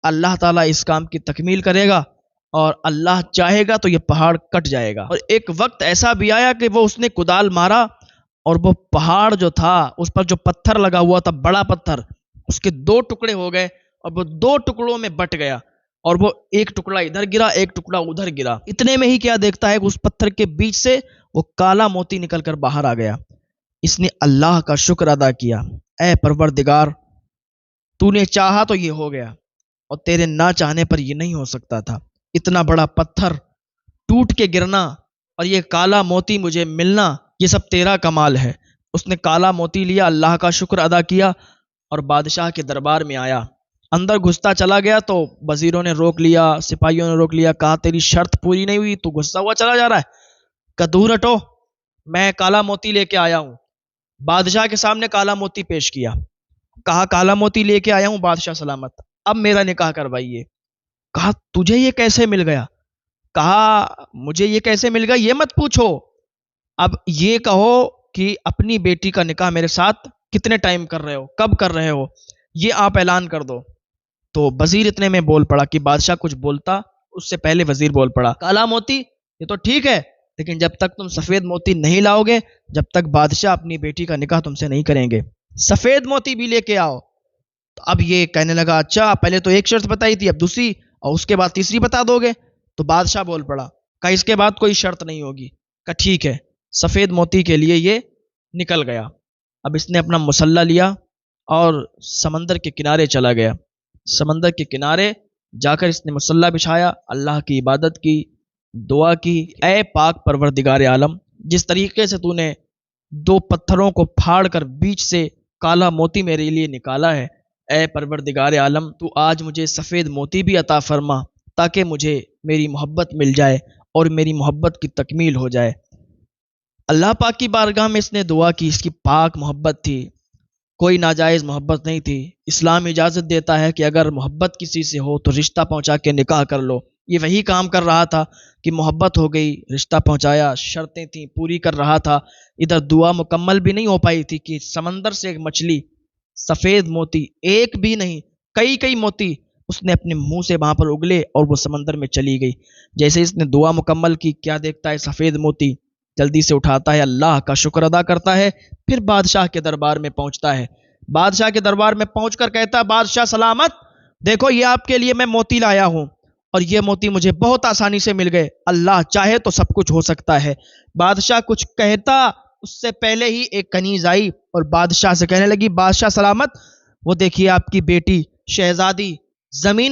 اللہ تعالیٰ اس کام کی تکمیل کرے گا اور اللہ چاہے گا تو یہ پہاڑ کٹ جائے گا۔ اور ایک وقت ایسا بھی آیا کہ وہ اس نے کدال مارا اور وہ پہاڑ جو تھا اس پر جو پتھر لگا ہوا تھا، بڑا پتھر، اس کے 2 ٹکڑے ہو گئے اور وہ 2 ٹکڑوں میں بٹ گیا، اور وہ ایک ٹکڑا ادھر گرا، ایک ٹکڑا ادھر گرا۔ اتنے میں ہی کیا دیکھتا ہے کہ اس پتھر کے بیچ سے وہ کالا موتی نکل کر باہر آ گیا۔ اس نے اللہ کا شکر ادا کیا، اے پروردگار تو نے چاہا تو یہ ہو گیا، اور تیرے نہ چاہنے پر یہ نہیں ہو سکتا تھا۔ اتنا بڑا پتھر ٹوٹ کے گرنا اور یہ کالا موتی مجھے ملنا، یہ سب تیرا کمال ہے۔ اس نے کالا موتی لیا، اللہ کا شکر ادا کیا اور بادشاہ کے دربار میں آیا۔ اندر گھستا چلا گیا تو وزیروں نے روک لیا، سپاہیوں نے روک لیا، کہا تیری شرط پوری نہیں ہوئی، تو غصہ ہوا چلا جا رہا ہے، کہ دور ہٹو، میں کالا موتی لے کے آیا ہوں۔ بادشاہ کے سامنے کالا موتی پیش کیا، کہا کالا موتی لے کے آیا ہوں بادشاہ سلامت، اب میرا نکاح کروائیے۔ کہا تجھے یہ کیسے مل گیا؟ کہا مجھے یہ کیسے مل گیا یہ مت پوچھو، اب یہ کہو کہ اپنی بیٹی کا نکاح میرے ساتھ کتنے ٹائم کر رہے ہو، کب کر رہے ہو، یہ آپ اعلان کر دو۔ تو وزیر اتنے میں بول پڑا کہ بادشاہ کچھ بولتا اس سے پہلے وزیر بول پڑا، کالا موتی یہ تو ٹھیک ہے، لیکن جب تک تم سفید موتی نہیں لاؤ گے، جب تک بادشاہ اپنی بیٹی کا نکاح تم سے نہیں کریں گے، سفید موتی بھی لے کے آؤ۔ تو اب یہ کہنے لگا اچھا پہلے تو ایک شرط بتائی تھی، اب دوسری، اور اس کے بعد تیسری بتا دو گے؟ تو بادشاہ بول پڑا، کہا اس کے بعد کوئی شرط نہیں ہوگی۔ کہا ٹھیک ہے، سفید موتی کے لیے یہ نکل گیا۔ اب اس نے اپنا مسلح لیا اور سمندر کے کنارے چلا گیا۔ سمندر کے کنارے جا کر اس نے مسلح بچھایا، اللہ کی عبادت کی، دعا کی، اے پاک پروردگار عالم، جس طریقے سے تو نے 2 پتھروں کو پھاڑ کر بیچ سے کالا موتی میرے لیے نکالا ہے، اے پروردگار عالم تو آج مجھے سفید موتی بھی عطا فرما، تاکہ مجھے میری محبت مل جائے اور میری محبت کی تکمیل ہو جائے۔ اللہ پاک کی بارگاہ میں اس نے دعا کی، اس کی پاک محبت تھی، کوئی ناجائز محبت نہیں تھی۔ اسلام اجازت دیتا ہے کہ اگر محبت کسی سے ہو تو رشتہ پہنچا کے نکاح کر لو۔ یہ وہی کام کر رہا تھا کہ محبت ہو گئی، رشتہ پہنچایا، شرطیں تھیں پوری کر رہا تھا، ادھر دعا مکمل بھی نہیں ہو پائی تھی کہ سمندر سے ایک مچھلی، سفید موتی، ایک بھی نہیں کئی موتی اس نے اپنے منہ سے وہاں پر اگلے اور وہ سمندر میں چلی گئی۔ جیسے اس نے دعا مکمل کی، کیا دیکھتا ہے سفید موتی، جلدی سے اٹھاتا ہے، اللہ کا شکر ادا کرتا ہے، پھر بادشاہ کے دربار میں پہنچتا ہے۔ بادشاہ کے دربار میں پہنچ کر کہتا ہے بادشاہ سلامت، دیکھو یہ آپ کے لیے میں موتی لایا ہوں، اور یہ موتی مجھے بہت آسانی سے مل گئے، اللہ چاہے تو سب کچھ ہو سکتا ہے۔ بادشاہ کچھ کہتا اس سے پہلے ہی ایک کنیز آئی اور بادشاہ سے کہنے لگی بادشاہ سلامت، وہ دیکھیے آپ کی بیٹی شہزادی زمین